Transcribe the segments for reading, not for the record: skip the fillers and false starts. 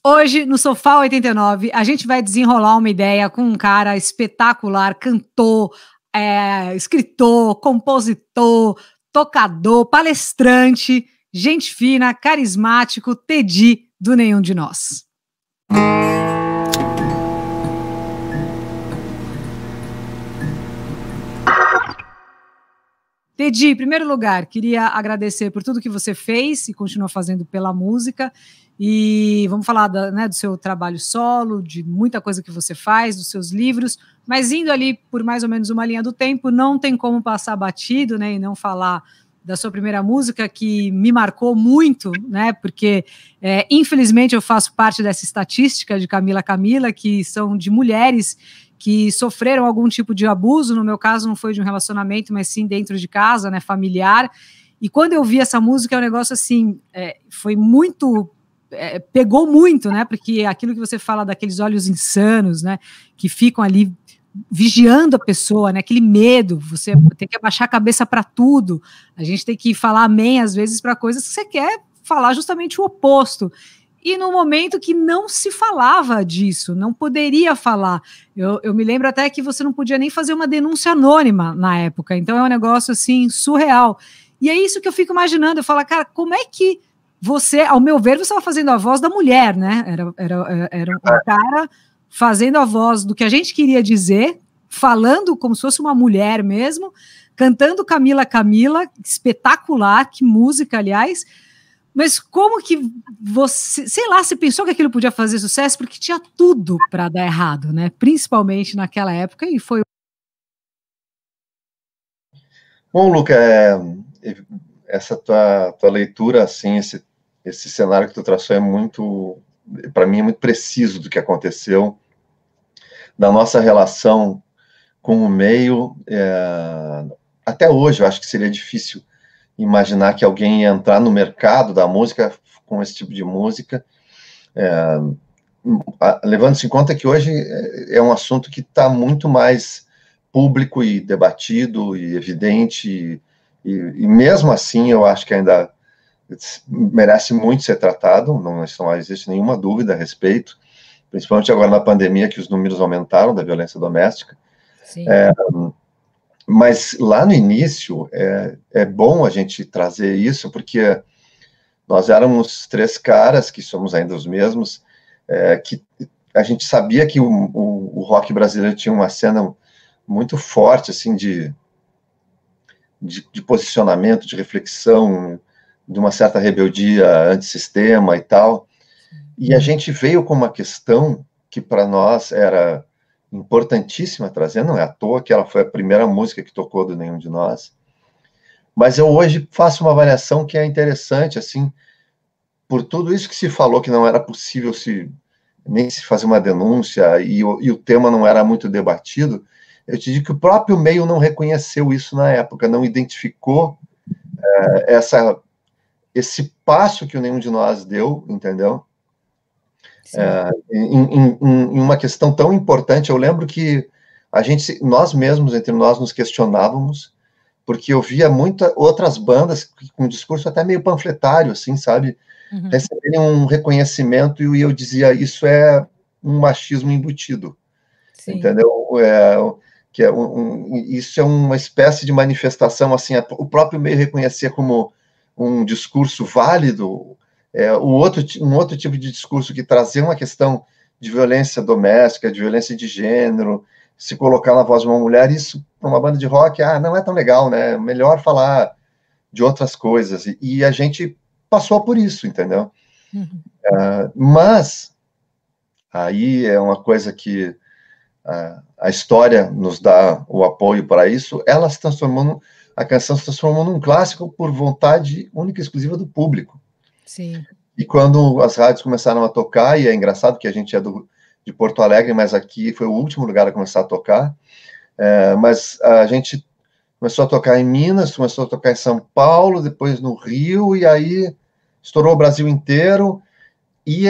Hoje, no Sofá 89, a gente vai desenrolar uma ideia com um cara espetacular, cantor, escritor, compositor, tocador, palestrante, gente fina, carismático, Teddy do Nenhum de Nós. Teddy, em primeiro lugar, queria agradecer por tudo que você fez e continua fazendo pela música. E vamos falar do seu trabalho solo, de muita coisa que você faz, dos seus livros, mas indo ali por mais ou menos uma linha do tempo, não tem como passar batido, né, e não falar da sua primeira música, que me marcou muito, né, porque infelizmente eu faço parte dessa estatística de Camila Camila, que são de mulheres que sofreram algum tipo de abuso. No meu caso não foi de um relacionamento, mas sim dentro de casa, né, familiar. E quando eu vi essa música, é um negócio assim, foi muito... pegou muito, né, porque aquilo que você fala daqueles olhos insanos, né, que ficam ali vigiando a pessoa, né, aquele medo, você tem que abaixar a cabeça para tudo, a gente tem que falar amém às vezes para coisas que você quer falar justamente o oposto. E no momento que não se falava disso, não poderia falar. Eu me lembro até que você não podia nem fazer uma denúncia anônima na época, então é um negócio assim surreal. E é isso que eu fico imaginando, eu falo, cara, como é que você, ao meu ver, você estava fazendo a voz da mulher, né? Era um cara fazendo a voz do que a gente queria dizer, falando como se fosse uma mulher mesmo, cantando Camila Camila, espetacular, que música, aliás. Mas como que você, sei lá, você pensou que aquilo podia fazer sucesso? Porque tinha tudo para dar errado, né? Principalmente naquela época, e foi. Bom, Luca, essa tua leitura, assim, esse cenário que tu traçou é muito, para mim, é muito preciso do que aconteceu, da nossa relação com o meio. Até hoje, eu acho que seria difícil imaginar que alguém ia entrar no mercado da música com esse tipo de música, levando-se em conta que hoje é um assunto que está muito mais público e debatido e evidente, e mesmo assim eu acho que ainda merece muito ser tratado, não existe nenhuma dúvida a respeito, principalmente agora na pandemia, que os números aumentaram da violência doméstica. Sim. Mas lá no início é bom a gente trazer isso, porque nós éramos três caras, que somos ainda os mesmos, que a gente sabia que o rock brasileiro tinha uma cena muito forte, assim, de posicionamento, de reflexão, de uma certa rebeldia antissistema e tal. E a gente veio com uma questão que para nós era importantíssima trazer, não é à toa que ela foi a primeira música que tocou do Nenhum de Nós, mas eu hoje faço uma avaliação que é interessante, assim, por tudo isso que se falou que não era possível nem se fazer uma denúncia e o tema não era muito debatido, eu te digo que o próprio meio não reconheceu isso na época, não identificou esse passo que o Nenhum de Nós deu, entendeu? Em uma questão tão importante. Eu lembro que nós mesmos, entre nós, nos questionávamos, porque eu via outras bandas com um discurso até meio panfletário, assim, sabe? Receberem um reconhecimento e eu dizia, isso é um machismo embutido. Sim. Entendeu? Isso é uma espécie de manifestação, assim, o próprio meio reconhecer como um discurso válido, um outro tipo de discurso que trazia uma questão de violência doméstica, de violência de gênero, se colocar na voz de uma mulher, isso para uma banda de rock, não é tão legal, né? Melhor falar de outras coisas. E a gente passou por isso, entendeu? Mas aí é uma coisa que a história nos dá o apoio para isso. A canção se transformou num clássico por vontade única e exclusiva do público. Sim. E quando as rádios começaram a tocar, e é engraçado que a gente é de Porto Alegre, mas aqui foi o último lugar a começar a tocar, mas a gente começou a tocar em Minas, começou a tocar em São Paulo, depois no Rio, e aí estourou o Brasil inteiro, e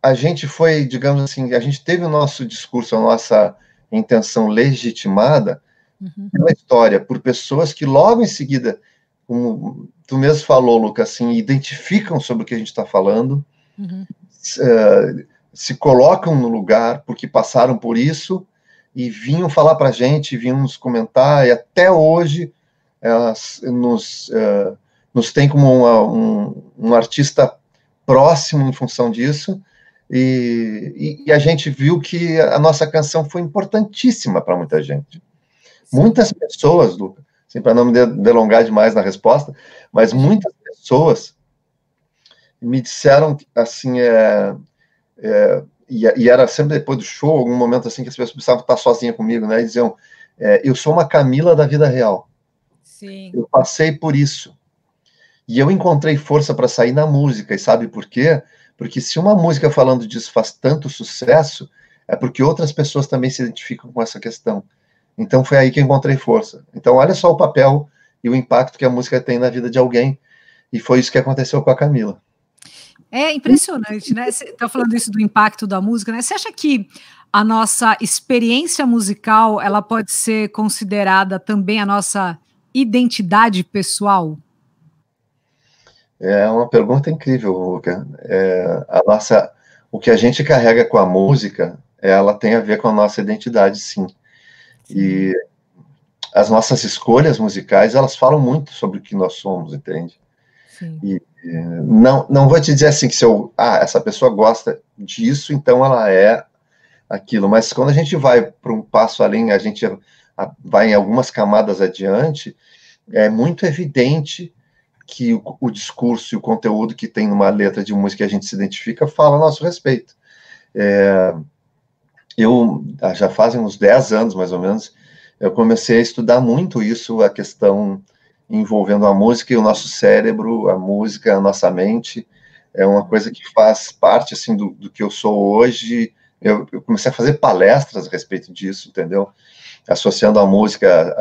a gente foi, digamos assim, a gente teve o nosso discurso, a nossa intenção legitimada pela história, por pessoas que logo em seguida, como tu mesmo falou, Lucas, assim, identificam sobre o que a gente está falando, se colocam no lugar porque passaram por isso e vinham falar para a gente, vinham nos comentar, e até hoje elas nos têm como um artista próximo em função disso, e a gente viu que a nossa canção foi importantíssima para muita gente. Sim. Muitas pessoas, Luca, assim, para não me delongar demais na resposta, mas muitas pessoas me disseram, assim, e era sempre depois do show, algum momento assim que as pessoas precisavam estar sozinhas comigo, né, e diziam, eu sou uma Camila da vida real. Sim. Eu passei por isso. E eu encontrei força para sair na música, e sabe por quê? Porque se uma música falando disso faz tanto sucesso, é porque outras pessoas também se identificam com essa questão. Então foi aí que eu encontrei força. Então olha só o papel e o impacto que a música tem na vida de alguém, e foi isso que aconteceu com a Camila. É impressionante, né? Você está falando isso do impacto da música, né? Você acha que a nossa experiência musical, ela pode ser considerada também a nossa identidade pessoal? É uma pergunta incrível, Luca. O que a gente carrega com a música, ela tem a ver com a nossa identidade, sim. E as nossas escolhas musicais, elas falam muito sobre o que nós somos, entende? Sim. E não vou te dizer assim que essa pessoa gosta disso, então ela é aquilo. Mas quando a gente vai para um passo além, a gente vai em algumas camadas adiante, é muito evidente que o discurso e o conteúdo que tem numa letra de música que a gente se identifica fala a nosso respeito. Eu, já fazem uns 10 anos, mais ou menos, eu comecei a estudar muito isso, a questão envolvendo a música e o nosso cérebro, a música, a nossa mente. É uma coisa que faz parte, assim, do que eu sou hoje. Eu comecei a fazer palestras a respeito disso, entendeu? Associando a música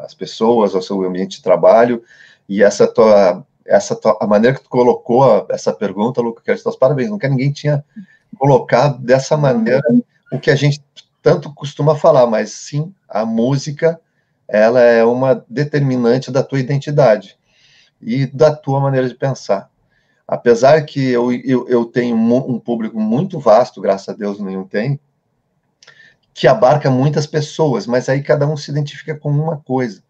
às pessoas, ao seu ambiente de trabalho. E a maneira que tu colocou essa pergunta, Luca, quero te dar os parabéns. Nunca ninguém tinha colocado dessa maneira o que a gente tanto costuma falar, mas sim, a música, ela é uma determinante da tua identidade e da tua maneira de pensar. Apesar que eu tenho um público muito vasto, graças a Deus nenhum tem, que abarca muitas pessoas, mas aí cada um se identifica com uma coisa.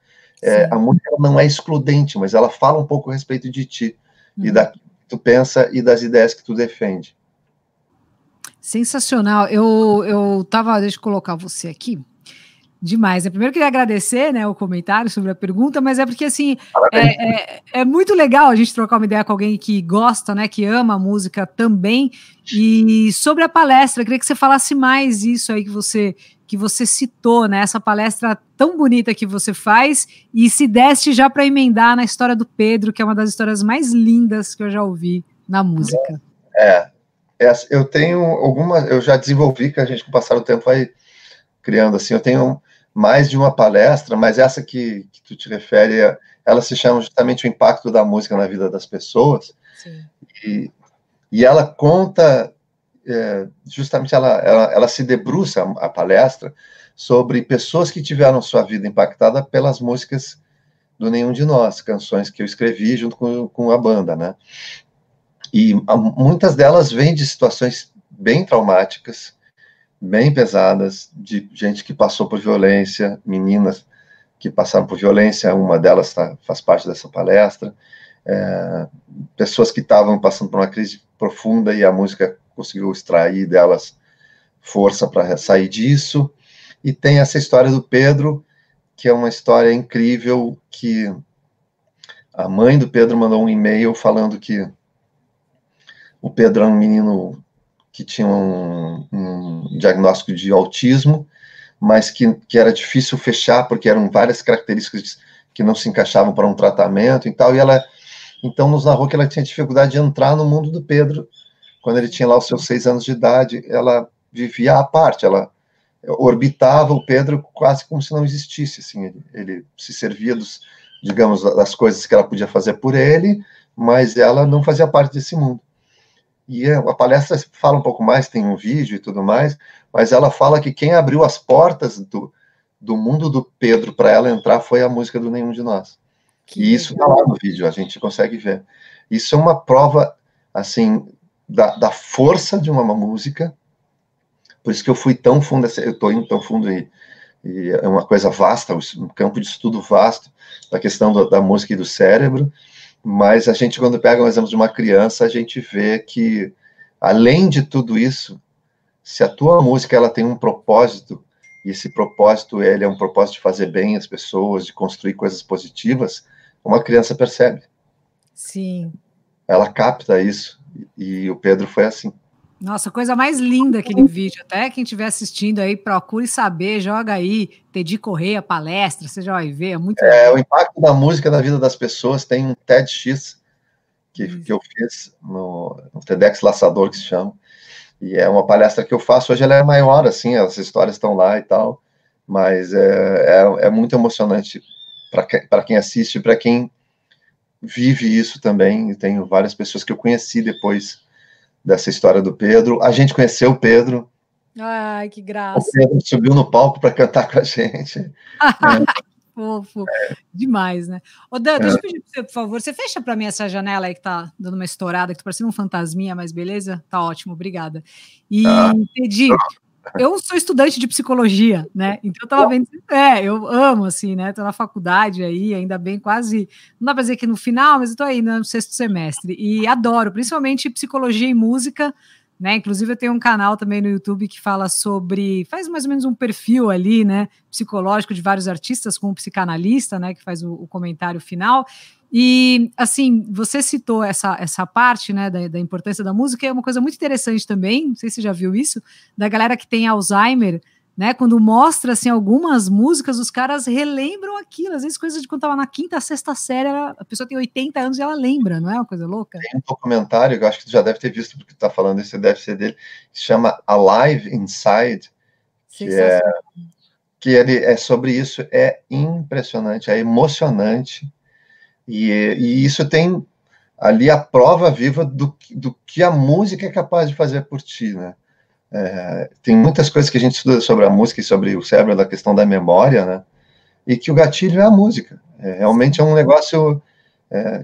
A música não é excludente, mas ela fala um pouco a respeito de ti, e daquilo que tu pensa e das ideias que tu defende. Sensacional. Deixa eu colocar você aqui. Demais. Primeiro eu queria agradecer, né, o comentário sobre a pergunta, mas é porque, assim, é muito legal a gente trocar uma ideia com alguém que gosta, né, que ama a música também. E sobre a palestra, eu queria que você falasse mais isso aí que você citou, né, essa palestra tão bonita que você faz, e se deste já para emendar na história do Pedro, que é uma das histórias mais lindas que eu já ouvi na música. Eu tenho eu já desenvolvi, que a gente com o passar do tempo vai criando, assim, eu tenho mais de uma palestra, mas essa que tu te refere, ela se chama justamente o impacto da música na vida das pessoas. Sim. E ela conta, justamente ela se debruça, a palestra, sobre pessoas que tiveram sua vida impactada pelas músicas do Nenhum de Nós, canções que eu escrevi junto com a banda, né? E muitas delas vêm de situações bem traumáticas, bem pesadas, de gente que passou por violência, meninas que passaram por violência, uma delas faz parte dessa palestra, pessoas que estavam passando por uma crise profunda e a música conseguiu extrair delas força para sair disso. E tem essa história do Pedro, que é uma história incrível, que a mãe do Pedro mandou um e-mail falando que o Pedro era um menino que tinha um diagnóstico de autismo, mas que era difícil fechar, porque eram várias características que não se encaixavam para um tratamento e tal, e ela, então, nos narrou que ela tinha dificuldade de entrar no mundo do Pedro, quando ele tinha lá os seus 6 anos de idade, ela vivia à parte, ela orbitava o Pedro quase como se não existisse, assim, ele se servia digamos, das coisas que ela podia fazer por ele, mas ela não fazia parte desse mundo. E a palestra fala um pouco mais, tem um vídeo e tudo mais, mas ela fala que quem abriu as portas do mundo do Pedro para ela entrar foi a música do Nenhum de Nós. E isso está lá no vídeo, a gente consegue ver. Isso é uma prova, assim, da força de uma música. Por isso que eu fui tão fundo, eu estou indo tão fundo, e é uma coisa vasta, um campo de estudo vasto, da questão da música e do cérebro. Mas a gente, quando pega um exemplo de uma criança, a gente vê que, além de tudo isso, se a tua música ela tem um propósito, e esse propósito ele é um propósito de fazer bem as pessoas, de construir coisas positivas, uma criança percebe. Sim. Ela capta isso, e o Pedro foi assim. Nossa, coisa mais linda aquele vídeo. Até quem estiver assistindo aí, procure saber, joga aí, Teddy Correia, palestra, você já vai ver, é muito legal. O impacto da música na vida das pessoas. Tem um TEDx que eu fiz no TEDx Laçador, que se chama, e é uma palestra que eu faço hoje. Ela é maior, assim, as histórias estão lá e tal, mas é muito emocionante para quem assiste, para quem vive isso também. E tenho várias pessoas que eu conheci depois dessa história do Pedro. A gente conheceu o Pedro. Ai, que graça. O Pedro subiu no palco para cantar com a gente. Fofo. Demais, né? Ô, Dan, deixa eu pedir para você, por favor, você fecha para mim essa janela aí que tá dando uma estourada, que tá parecendo um fantasminha, mas beleza? Tá ótimo, obrigada. E, Teddy, eu sou estudante de psicologia, né? Então eu tava vendo, eu amo, assim, né? Tô na faculdade aí, ainda bem, quase, não dá pra dizer que no final, mas eu tô aí no 6º semestre, e adoro, principalmente psicologia e música, né? Inclusive eu tenho um canal também no YouTube que fala sobre, faz mais ou menos um perfil ali, né, psicológico de vários artistas com um psicanalista, né, que faz o comentário final. E, assim, você citou essa parte, né, da importância da música, é uma coisa muito interessante também, não sei se você já viu isso, da galera que tem Alzheimer, né, quando mostra, assim, algumas músicas, os caras relembram aquilo, às vezes coisas de quando estava na 5ª, 6ª série, a pessoa tem 80 anos e ela lembra, não é uma coisa louca? Tem um documentário, eu acho que tu já deve ter visto, porque tu tá falando isso, deve ser dele, que se chama Alive Inside, que ele é sobre isso. É impressionante, é emocionante, e isso tem ali a prova viva do que a música é capaz de fazer por ti, né? Tem muitas coisas que a gente estuda sobre a música e sobre o cérebro, da questão da memória, né? E que o gatilho é a música. Realmente é um negócio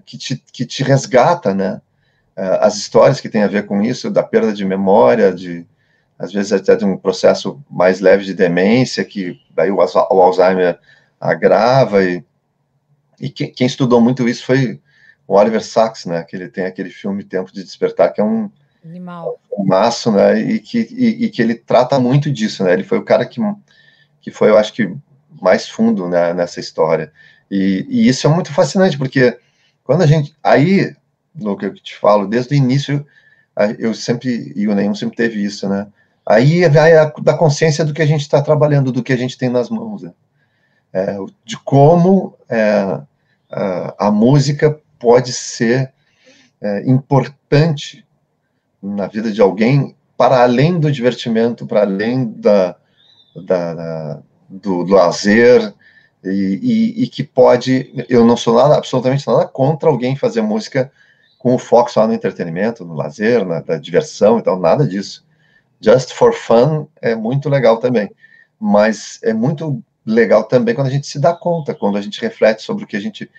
que te resgata, né? As histórias que têm a ver com isso, da perda de memória, às vezes até de um processo mais leve de demência, que daí o Alzheimer agrava, e quem estudou muito isso foi o Oliver Sacks, né? Que ele tem aquele filme Tempo de Despertar, que é um maço, né? E que ele trata muito disso, né? Ele foi o cara que foi, eu acho que, mais fundo, né, nessa história. E isso é muito fascinante, porque quando a gente... Aí, no que eu te falo, desde o início, eu sempre, e o Nenhum sempre teve isso, né? Aí vai da consciência do que a gente está trabalhando, do que a gente tem nas mãos, né? De como a música pode ser importante na vida de alguém, para além do divertimento, para além do lazer, e que pode... Eu não sou absolutamente nada contra alguém fazer música com o foco só no entretenimento, no lazer, na diversão, então nada disso. Just for fun é muito legal também, mas é muito legal também quando a gente se dá conta, quando a gente reflete sobre o que a gente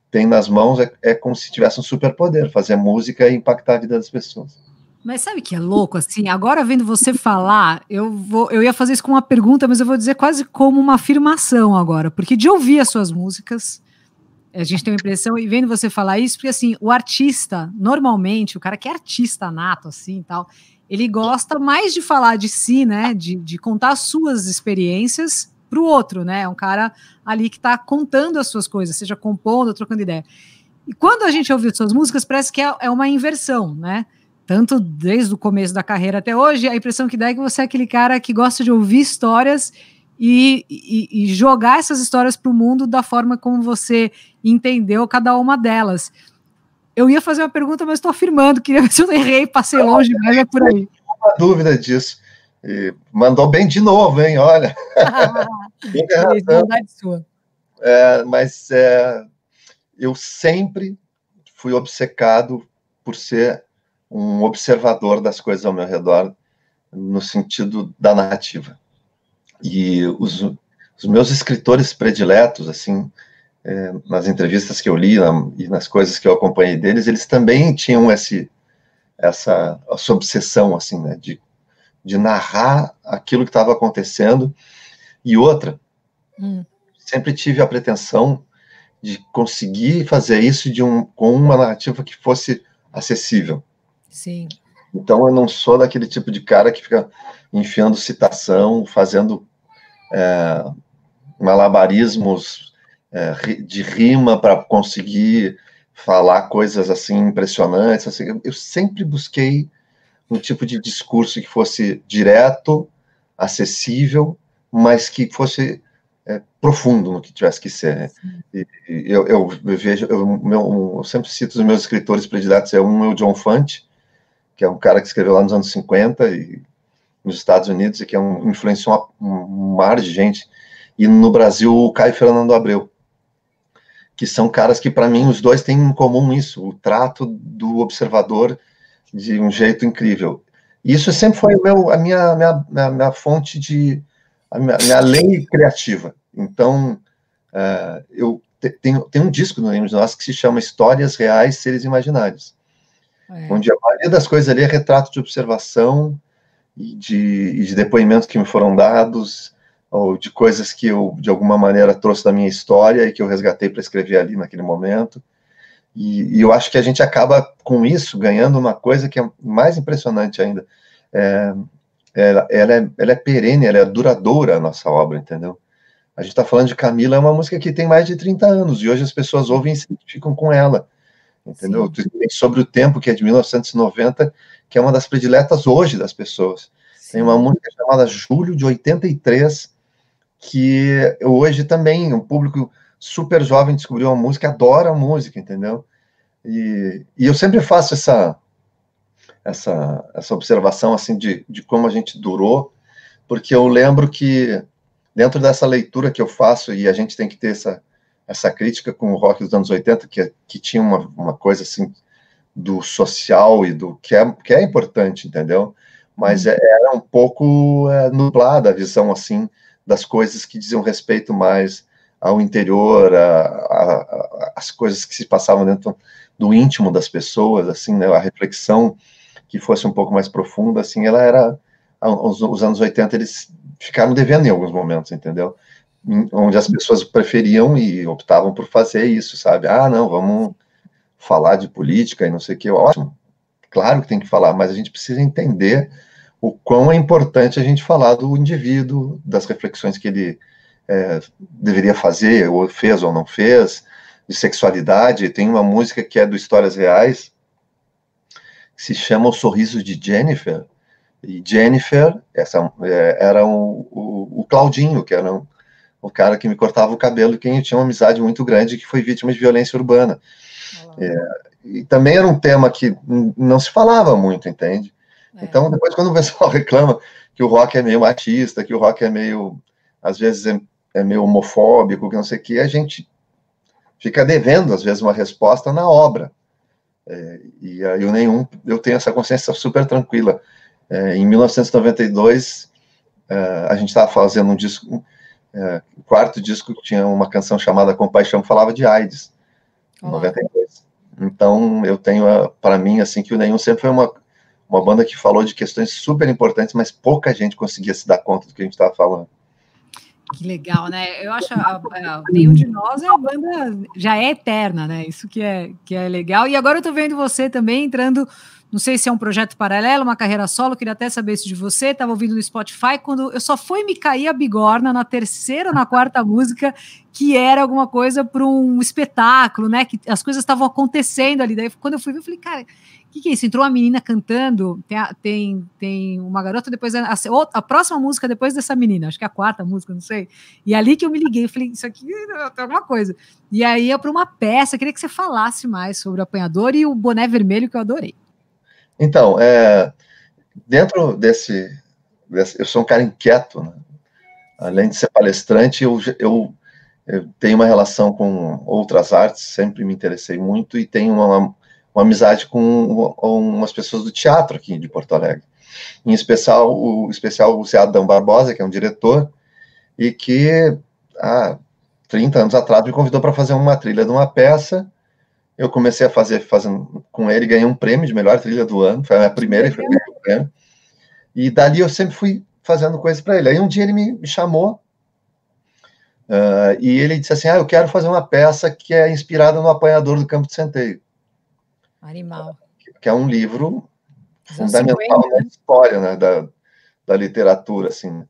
tem nas mãos, é como se tivesse um superpoder, fazer música e impactar a vida das pessoas. Mas sabe o que é louco, assim, agora vendo você falar, eu ia fazer isso com uma pergunta, mas eu vou dizer quase como uma afirmação agora, porque de ouvir as suas músicas, a gente tem uma impressão, e vendo você falar isso, porque assim, o artista, normalmente, o cara que é artista nato, assim, tal, ele gosta mais de falar de si, né, de contar as suas experiências para o outro, né, é um cara ali que está contando as suas coisas, seja compondo, trocando ideia. E quando a gente ouve suas músicas, parece que é uma inversão, né, tanto desde o começo da carreira até hoje, a impressão que dá é que você é aquele cara que gosta de ouvir histórias e jogar essas histórias para o mundo da forma como você entendeu cada uma delas. Eu ia fazer uma pergunta, mas estou afirmando, queria ver se eu errei, passei longe, mas é por aí. Não há dúvida disso. E mandou bem de novo, hein? Olha. Sua. Mas eu sempre fui obcecado por ser um observador das coisas ao meu redor, no sentido da narrativa. E os meus escritores prediletos, assim, nas entrevistas que eu li e nas coisas que eu acompanhei deles, eles também tinham essa obsessão, assim, né, de narrar aquilo que estava acontecendo. E outra, sempre tive a pretensão de conseguir fazer isso com uma narrativa que fosse acessível. Sim. Então, eu não sou daquele tipo de cara que fica enfiando citação, fazendo malabarismos de rima para conseguir falar coisas assim impressionantes. Assim. Eu sempre busquei um tipo de discurso que fosse direto, acessível, mas que fosse profundo no que tivesse que ser. Né? Eu vejo, eu sempre cito os meus escritores prediletos, é o John Fante, que é um cara que escreveu lá nos anos 50 e nos Estados Unidos, e que influenciou um mar de gente, e no Brasil o Caio Fernando Abreu, que são caras que, para mim, os dois têm em comum isso, o trato do observador de um jeito incrível. E isso sempre foi a minha fonte a minha lei criativa. Então, eu tenho um disco no Livro de Nós que se chama Histórias Reais, Seres Imaginários, onde a maioria das coisas ali é retrato de observação e de depoimentos que me foram dados, ou de coisas que eu, de alguma maneira, trouxe da minha história e que eu resgatei para escrever ali naquele momento. E eu acho que a gente acaba, com isso, ganhando uma coisa que é mais impressionante ainda. Ela é perene, ela é duradoura, a nossa obra, entendeu? A gente está falando de Camila, é uma música que tem mais de 30 anos, e hoje as pessoas ouvem e se identificam com ela, entendeu? Sobre o Tempo, que é de 1990, que é uma das prediletas hoje das pessoas. Sim. Tem uma música chamada Julho, de 83, que hoje também, um público super jovem descobriu a música, adora a música, entendeu? E eu sempre faço essa observação, assim, de como a gente durou, porque eu lembro que, dentro dessa leitura que eu faço, e a gente tem que ter essa crítica com o rock dos anos 80, que tinha uma coisa, assim, do social e do que é importante, entendeu? Mas era um pouco nublada a visão, assim, das coisas que diziam respeito mais ao interior, as coisas que se passavam dentro do íntimo das pessoas, assim, né, a reflexão que fosse um pouco mais profunda, assim, ela era, os anos 80, eles ficaram devendo em alguns momentos, entendeu? Onde as pessoas preferiam e optavam por fazer isso, sabe? Não, vamos falar de política e não sei o que, ótimo, claro que tem que falar, mas a gente precisa entender o quão é importante a gente falar do indivíduo, das reflexões que ele deveria fazer, ou fez ou não fez, de sexualidade. Tem uma música que é do Histórias Reais, que se chama O Sorriso de Jennifer, e Jennifer era o Claudinho, que era o cara que me cortava o cabelo, quem eu tinha uma amizade muito grande, que foi vítima de violência urbana. E também era um tema que não se falava muito, entende? Então, depois, quando o pessoal reclama que o rock é meio machista, que o rock é meio, às vezes, é meio homofóbico, que não sei o que, a gente fica devendo, às vezes, uma resposta na obra. E aí eu tenho essa consciência super tranquila. Em 1992, a gente estava fazendo um disco, o quarto disco, que tinha uma canção chamada Compaixão, que falava de AIDS, em 92. Então, eu tenho, para mim, assim, que o Nenhum sempre foi uma banda que falou de questões super importantes, mas pouca gente conseguia se dar conta do que a gente estava falando. Que legal, né? Eu acho Nenhum de Nós a banda já é eterna, né? Isso que é legal. E agora eu tô vendo você também entrando, não sei se é um projeto paralelo, uma carreira solo, queria até saber isso de você. Estava ouvindo no Spotify, quando eu só fui me cair a bigorna na terceira ou na quarta música, que era alguma coisa para um espetáculo, né? Que as coisas estavam acontecendo ali. Daí, quando eu fui ver, eu falei, cara, o que é isso? Entrou uma menina cantando, tem uma garota, depois a próxima música depois dessa menina, acho que é a quarta música, não sei. E ali que eu me liguei, eu falei, isso aqui tem alguma coisa. E aí, para uma peça, eu queria que você falasse mais sobre o Apanhador e o Boné Vermelho, que eu adorei. Então, dentro eu sou um cara inquieto, né? Além de ser palestrante, eu tenho uma relação com outras artes, sempre me interessei muito, e tenho uma amizade com umas pessoas do teatro aqui de Porto Alegre. Em especial o Zé Adão Barbosa, que é um diretor, e que há 30 anos atrás me convidou para fazer uma trilha de uma peça, eu comecei a fazendo com ele, ganhei um prêmio de melhor trilha do ano, foi a minha primeira e foi o prêmio. E dali eu sempre fui fazendo coisas para ele. Aí um dia ele me chamou, e ele disse assim, eu quero fazer uma peça que é inspirada no Apanhador do Campo de Centeio. Animal. Que é um livro fundamental na história, né, da literatura, assim.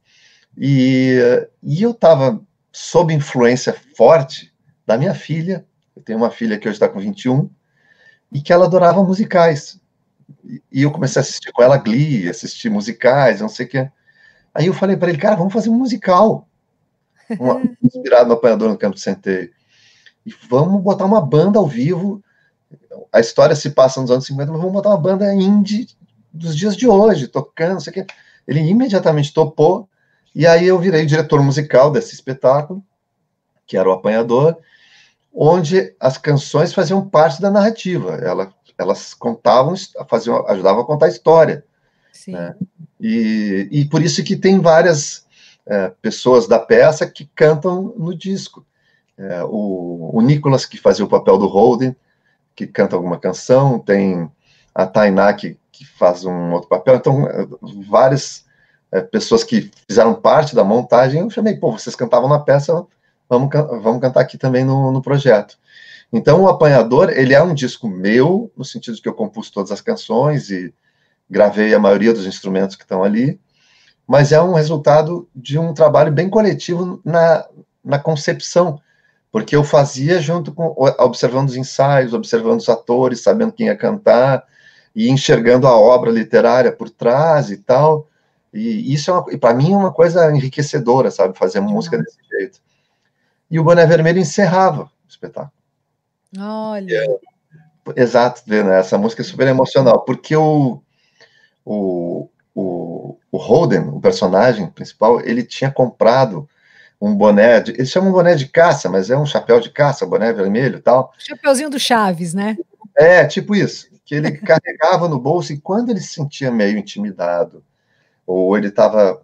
E eu estava sob influência forte da minha filha. Eu tenho uma filha que hoje está com 21, e que ela adorava musicais. E eu comecei a assistir com ela Glee, assistir musicais, não sei o quê. Aí eu falei para ele, cara, vamos fazer um musical, inspirado no Apanhador no Campo de Centeio. E vamos botar uma banda ao vivo. A história se passa nos anos 50, mas vamos botar uma banda indie dos dias de hoje, tocando, não sei o quê. Ele imediatamente topou, e aí eu virei diretor musical desse espetáculo, que era o Apanhador, onde as canções faziam parte da narrativa. Elas contavam, ajudavam a contar a história. Sim. Né? E por isso que tem várias pessoas da peça que cantam no disco. O Nicolas, que fazia o papel do Holden, que canta alguma canção, tem a Tainá, que faz um outro papel. Então, várias pessoas que fizeram parte da montagem, eu chamei, vocês cantavam na peça, vamos cantar aqui também no projeto. Então, o Apanhador, ele é um disco meu, no sentido de que eu compus todas as canções e gravei a maioria dos instrumentos que estão ali, mas é um resultado de um trabalho bem coletivo na concepção, porque eu fazia junto com, observando os ensaios, observando os atores, sabendo quem ia cantar, e enxergando a obra literária por trás e tal, e isso para mim é uma coisa enriquecedora, sabe, fazer música desse jeito. E o Boné Vermelho encerrava o espetáculo. Olha. Exato, né? Essa música é super emocional, porque o Holden, o personagem principal, ele tinha comprado um boné, eles chamam boné de caça, mas é um chapéu de caça, boné vermelho e tal. Chapeuzinho do Chaves, né? Tipo isso, que ele carregava no bolso, e quando ele se sentia meio intimidado, ou ele estava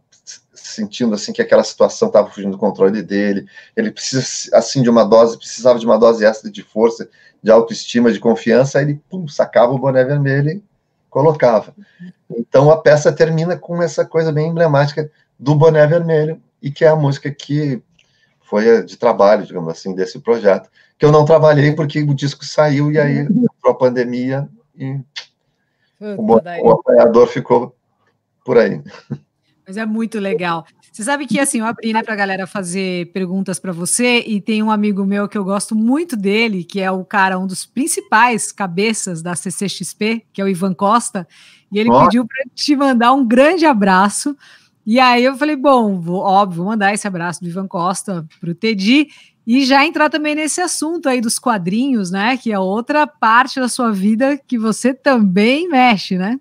sentindo assim que aquela situação estava fugindo do controle dele, ele precisava de uma dose extra de força, de autoestima, de confiança, aí ele sacava o boné vermelho e colocava. Então a peça termina com essa coisa bem emblemática do Boné Vermelho, e que é a música que foi de trabalho, digamos assim, desse projeto, que eu não trabalhei porque o disco saiu e aí entrou a pandemia e o Apanhador ficou por aí. Mas é muito legal. Você sabe que, assim, eu abri, né, para a galera fazer perguntas para você, e tem um amigo meu que eu gosto muito dele, que é um dos principais cabeças da CCXP, que é o Ivan Costa, e ele pediu para te mandar um grande abraço. E aí eu falei, bom, óbvio, vou mandar esse abraço do Ivan Costa para o Teddy, e já entrar também nesse assunto aí dos quadrinhos, né, que é outra parte da sua vida que você também mexe, né?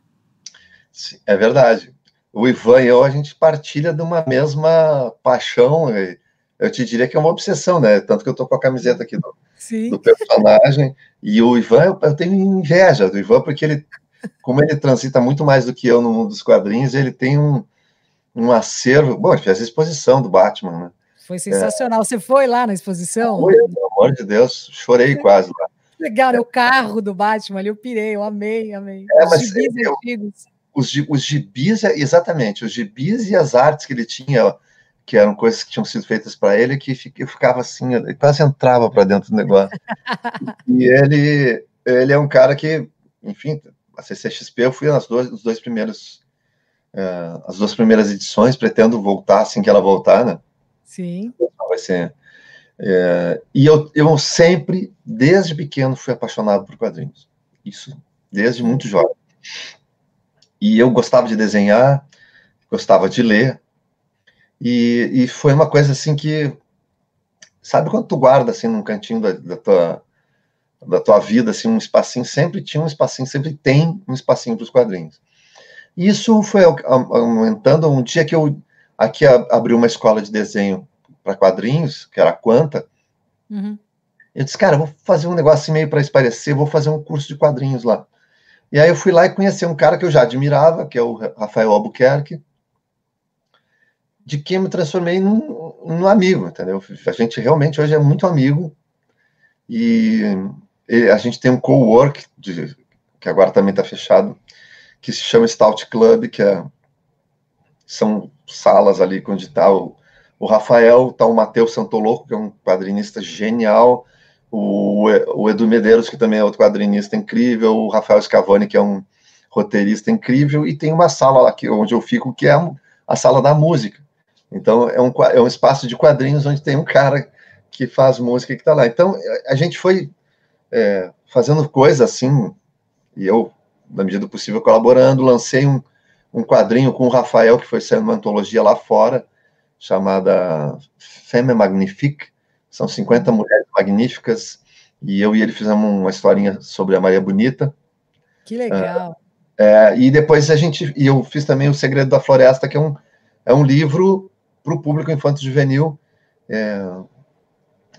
Sim, é verdade. O Ivan e eu, a gente partilha de uma mesma paixão, eu te diria que é uma obsessão, né? Tanto que eu estou com a camiseta aqui do personagem, e o Ivan, eu tenho inveja do Ivan, porque como ele transita muito mais do que eu no mundo dos quadrinhos, ele tem um acervo. Bom, ele fez a exposição do Batman, né? Foi sensacional. Você foi lá na exposição? Foi, pelo amor de Deus, chorei quase lá. Legal, né? O carro do Batman ali, eu pirei, eu amei. Os gibis antigos. Os gibis, exatamente, os gibis e as artes que ele tinha, que eram coisas que tinham sido feitas para ele, que eu ficava assim, eu quase entrava para dentro do negócio. E ele é um cara que, enfim, a CCXP eu fui as duas primeiras edições, pretendo voltar assim que ela voltar, né? Sim. Vai ser. E eu sempre, desde pequeno, fui apaixonado por quadrinhos. Isso, desde muito jovem. E eu gostava de desenhar, gostava de ler, e foi uma coisa assim que, sabe quando tu guarda assim num cantinho da tua vida, assim, um espacinho, sempre tinha um espacinho, sempre tem um espacinho para os quadrinhos. E isso foi aumentando. Um dia que eu aqui abri uma escola de desenho para quadrinhos, que era a Quanta, eu disse, cara, vou fazer um negócio assim meio para esparecer, vou fazer um curso de quadrinhos lá. E aí eu fui lá e conheci um cara que eu já admirava, que é o Rafael Albuquerque, de quem eu me transformei num amigo, entendeu? A gente realmente hoje é muito amigo, e a gente tem um co-work, que agora também está fechado, que se chama Stout Club, são salas ali onde está o Rafael, está o Matheus Santoloco, que é um quadrinista genial, o Edu Medeiros, que também é outro quadrinista incrível, o Rafael Scavone, que é um roteirista incrível, e tem uma sala lá onde eu fico, que é a sala da música. Então, é um espaço de quadrinhos onde tem um cara que faz música que está lá. Então, a gente foi fazendo coisas assim, e eu, na medida do possível, colaborando, lancei um quadrinho com o Rafael, que foi sendo uma antologia lá fora, chamada Femme Magnifique, são 50 mulheres magníficas, e eu e ele fizemos uma historinha sobre a Maria Bonita. Que legal. E depois eu fiz também O Segredo da Floresta, que é um livro para o público infanto-juvenil,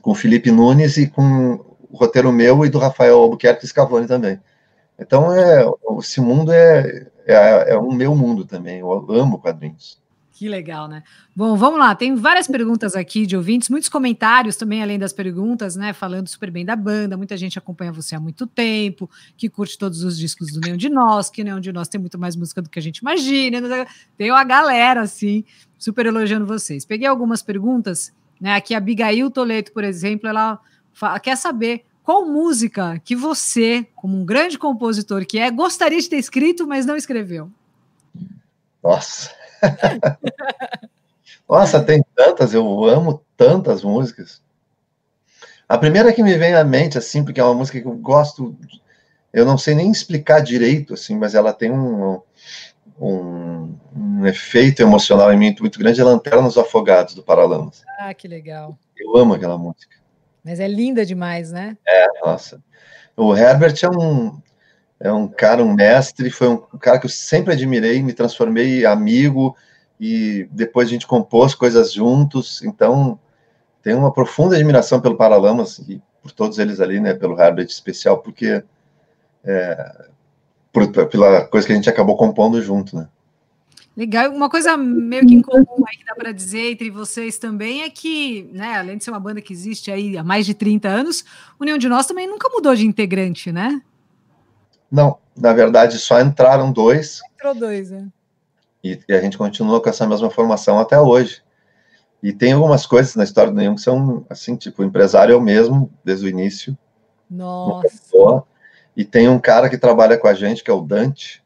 com o Felipe Nunes e com o roteiro meu e do Rafael Albuquerque Scavone também. Então, esse mundo é um meu mundo também, eu amo quadrinhos. Que legal, né? Bom, vamos lá, tem várias perguntas aqui de ouvintes, muitos comentários também, além das perguntas, né, falando super bem da banda, muita gente acompanha você há muito tempo, que curte todos os discos do Nenhum de Nós, que Nenhum de Nós tem muito mais música do que a gente imagina, tem uma galera, assim, super elogiando vocês. Peguei algumas perguntas, né, aqui a Abigail Toledo, por exemplo, ela quer saber qual música que você, como um grande compositor que gostaria de ter escrito, mas não escreveu. Nossa! Nossa, tem tantas, eu amo tantas músicas. A primeira que me vem à mente, assim, porque é uma música que eu gosto, eu não sei nem explicar direito, assim, mas ela tem um efeito emocional em mim muito grande, é Lanterna nos Afogados, do Paralamas. Ah, que legal. Eu amo aquela música. Mas é linda demais, né? Nossa. O Herbert é um cara, um mestre, foi um cara que eu sempre admirei, me transformei em amigo, e depois a gente compôs coisas juntos, então tenho uma profunda admiração pelo Paralamas e por todos eles ali, né, pelo Herbert especial, porque pela coisa que a gente acabou compondo junto, né. Legal, uma coisa meio que em comum aí que dá para dizer entre vocês também é que, né, além de ser uma banda que existe aí há mais de 30 anos, o Nenhum de Nós também nunca mudou de integrante, né? Não, na verdade só entraram 2. Entrou 2, né? E a gente continua com essa mesma formação até hoje. E tem algumas coisas na história do Nenhum que são, assim, tipo, o empresário é o mesmo, desde o início. Nossa. E tem um cara que trabalha com a gente, que é o Dante,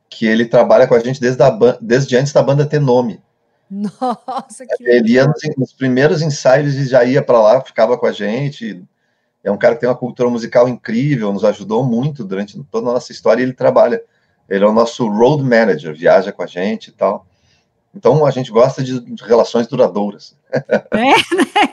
que ele trabalha com a gente desde antes da banda ter nome. Nossa, que ele ia nos primeiros ensaios e já ia para lá, ficava com a gente. É um cara que tem uma cultura musical incrível, nos ajudou muito durante toda a nossa história, e ele é o nosso road manager, viaja com a gente e tal. Então, a gente gosta de relações duradouras. Né?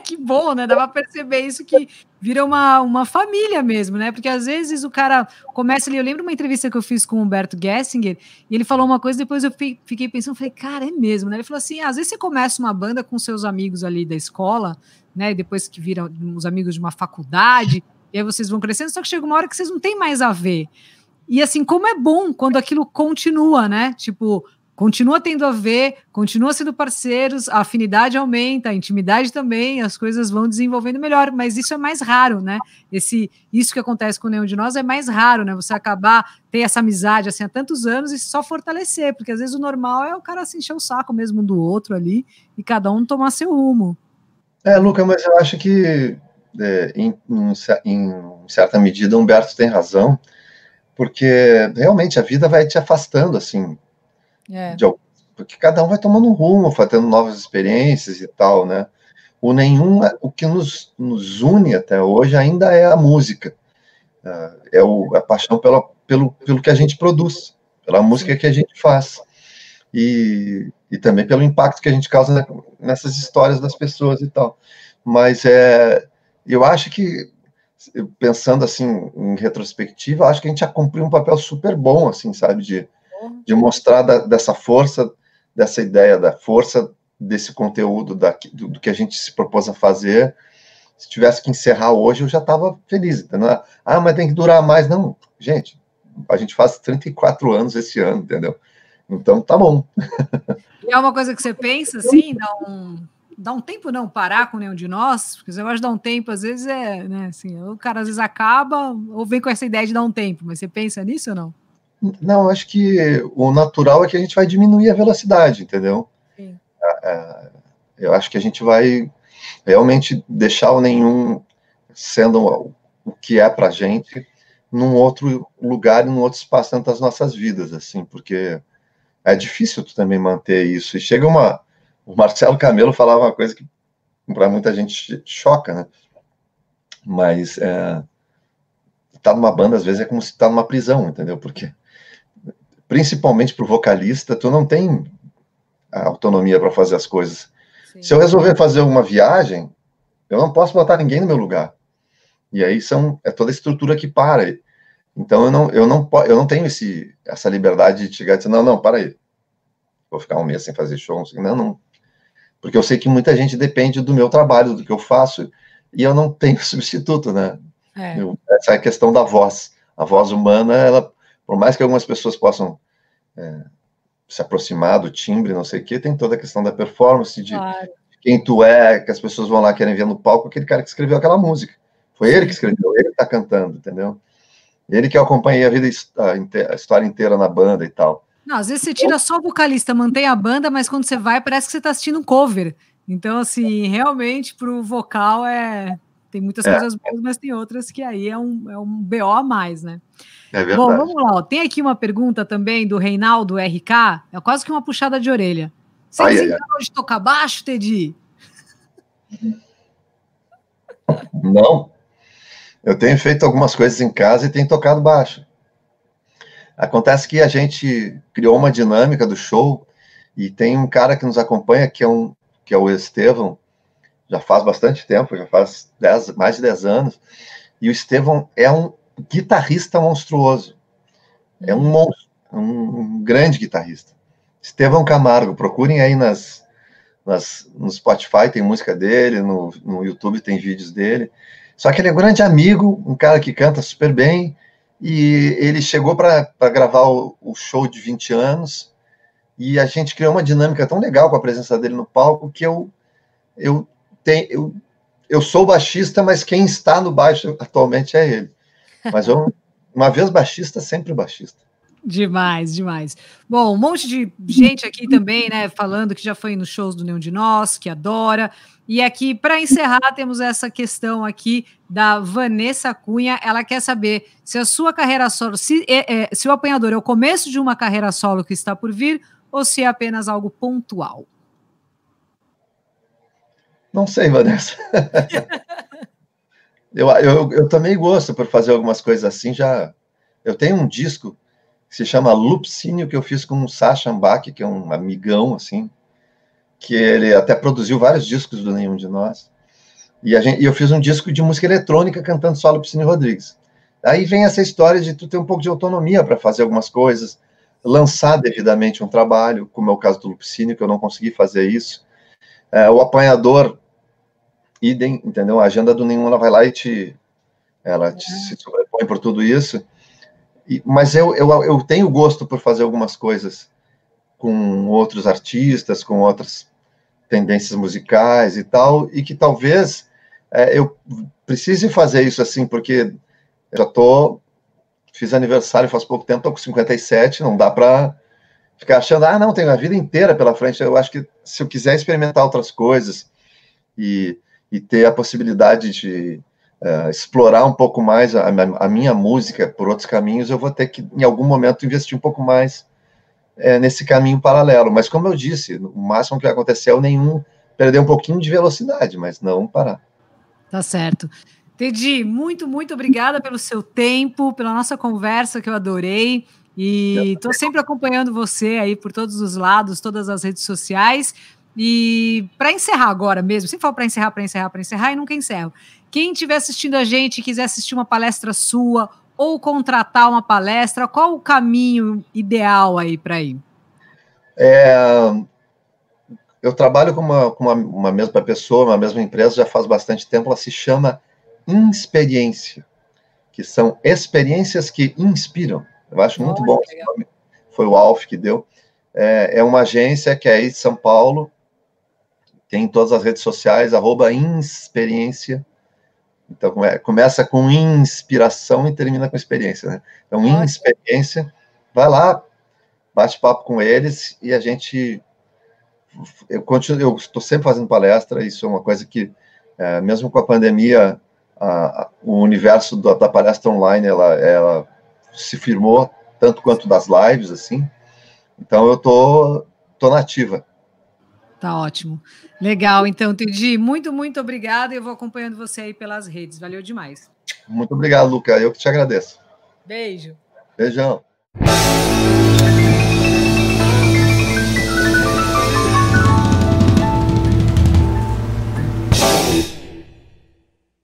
Que bom, né? Dá para perceber isso, que vira uma família mesmo, né? Porque às vezes o cara começa ali. Eu lembro uma entrevista que eu fiz com o Humberto Gessinger, e ele falou uma coisa, depois eu fiquei pensando, falei, cara, é mesmo, né? Ele falou assim: às vezes você começa uma banda com seus amigos ali da escola, né? Depois que viram os amigos de uma faculdade, e aí vocês vão crescendo, só que chega uma hora que vocês não têm mais a ver. E assim, como é bom quando aquilo continua, né? Tipo, continua tendo a ver, continua sendo parceiros, a afinidade aumenta, a intimidade também, as coisas vão desenvolvendo melhor, mas isso é mais raro, né? Isso que acontece com Nenhum de Nós é mais raro, né? Você acabar, ter essa amizade assim há tantos anos e só fortalecer, porque às vezes o normal é o cara se encher o saco mesmo um do outro ali e cada um tomar seu rumo. Luca, mas eu acho que em certa medida o Humberto tem razão, porque realmente a vida vai te afastando, assim, porque cada um vai tomando um rumo, vai tendo novas experiências e tal, né? O que nos une até hoje ainda é a música, a paixão pelo que a gente produz, pela música que a gente faz, e também pelo impacto que a gente causa nessas histórias das pessoas e tal. Mas eu acho que, pensando assim em retrospectiva, acho que a gente já cumpriu um papel super bom, assim, sabe, de mostrar dessa força, dessa ideia, da força desse conteúdo, do que a gente se propôs a fazer. Se tivesse que encerrar hoje, eu já estava feliz, entendeu? Mas tem que durar mais. Não, gente, a gente faz 34 anos esse ano, entendeu? Então, tá bom. E é uma coisa que você pensa, assim, dar um tempo não, parar com nenhum de nós, porque esse negócio de dar um tempo, às vezes né, assim, o cara às vezes acaba, ou vem com essa ideia de dar um tempo, mas você pensa nisso ou não? Não, acho que o natural é que a gente vai diminuir a velocidade, entendeu? Sim. Eu acho que a gente vai realmente deixar o nenhum sendo o que é pra gente num outro lugar e num outro espaço dentro das nossas vidas, assim, porque é difícil tu também manter isso. E chega o Marcelo Camelo falava uma coisa que para muita gente choca, né? Mas tá numa banda, às vezes, é como se tá numa prisão, entendeu? Porque, principalmente pro vocalista, tu não tem a autonomia para fazer as coisas. Sim. Se eu resolver fazer uma viagem, eu não posso botar ninguém no meu lugar. E aí é toda a estrutura que para. Então eu não tenho essa liberdade de chegar e dizer, não, para aí. Vou ficar um mês sem fazer show. Não. Porque eu sei que muita gente depende do meu trabalho, do que eu faço, e eu não tenho substituto, né? Essa é a questão da voz. A voz humana, ela, por mais que algumas pessoas possam se aproximar do timbre, não sei o quê, tem toda a questão da performance, de quem tu é, que as pessoas vão lá querem ver no palco, aquele cara que escreveu aquela música. Foi ele que escreveu, ele que tá cantando, entendeu? Ele que eu acompanhei a história inteira na banda e tal. Não, às vezes você tira só o vocalista, mantém a banda, mas quando você vai, parece que você tá assistindo um cover. Então, assim, realmente, pro vocal tem muitas coisas boas, mas tem outras que aí é um BO a mais, né? É verdade. Bom, vamos lá. Ó. Tem aqui uma pergunta também do Reinaldo RK, é quase que uma puxada de orelha. Você desencanou de tocar baixo, Teddy? Não. Eu tenho feito algumas coisas em casa e tenho tocado baixo. Acontece que a gente criou uma dinâmica do show e tem um cara que nos acompanha que é o Estevão, já faz bastante tempo, já faz mais de 10 anos, e o Estevão é um guitarrista monstruoso. É um monstro, um grande guitarrista. Estevão Camargo, procurem aí no Spotify, tem música dele, no YouTube tem vídeos dele. Só que ele é um grande amigo, um cara que canta super bem, e ele chegou para gravar o show de 20 anos, e a gente criou uma dinâmica tão legal com a presença dele no palco, que eu sou baixista, mas quem está no baixo atualmente é ele. Mas uma vez baixista, sempre baixista. Demais, demais. Bom, um monte de gente aqui também, né, falando que já foi nos shows do Nenhum de Nós, que adora. E aqui, para encerrar, temos essa questão aqui da Vanessa Cunha. Ela quer saber se a sua carreira solo, se o Apanhador é o começo de uma carreira solo que está por vir, ou se é apenas algo pontual. Não sei, Vanessa. eu também gosto por fazer algumas coisas assim. Eu tenho um disco que se chama Lupicínio, que eu fiz com o Sacha Ambach, que é um amigão, assim, que ele até produziu vários discos do Nenhum de Nós. E eu fiz um disco de música eletrônica cantando só Lupicínio Rodrigues. Aí vem essa história de tu ter um pouco de autonomia para fazer algumas coisas, lançar devidamente um trabalho, como é o caso do Lupicínio, que eu não consegui fazer isso. O Apanhador, idem, entendeu? A agenda do Nenhum, ela vai lá e se sobrepõe por tudo isso. Mas eu tenho gosto por fazer algumas coisas com outros artistas, com outras tendências musicais e tal, e que talvez eu precise fazer isso assim, porque eu fiz aniversário faz pouco tempo, estou com 57, não dá para ficar achando, não, tenho a vida inteira pela frente. Eu acho que se eu quiser experimentar outras coisas e ter a possibilidade de explorar um pouco mais a minha música por outros caminhos, eu vou ter que, em algum momento, investir um pouco mais nesse caminho paralelo. Mas, como eu disse, o máximo que vai acontecer é o Nenhum perder um pouquinho de velocidade, mas não parar. Tá certo. Teddy, muito, muito obrigada pelo seu tempo, pela nossa conversa, que eu adorei. E estou sempre acompanhando você aí por todos os lados, todas as redes sociais. E para encerrar agora mesmo, sempre falo para encerrar e nunca encerro. Quem estiver assistindo a gente e quiser assistir uma palestra sua ou contratar uma palestra, qual o caminho ideal aí para ir? Eu trabalho com uma mesma pessoa, uma mesma empresa, já faz bastante tempo. Ela se chama Insperiência, que são experiências que inspiram. Eu acho muito bom esse nome. Foi o Alf que deu. É uma agência que é aí de São Paulo, tem em todas as redes sociais, @insperiência. Então, começa com inspiração e termina com experiência, né? Então, Insperiência, vai lá, bate papo com eles e a gente... Eu estou sempre fazendo palestra, isso é uma coisa que, mesmo com a pandemia, o universo da palestra online, ela se firmou, tanto quanto das lives, assim. Então, eu tô nativa. Tá ótimo. Legal, então, Tedi, muito, muito obrigada. Eu vou acompanhando você aí pelas redes. Valeu demais. Muito obrigado, Luca. Eu que te agradeço. Beijo. Beijão.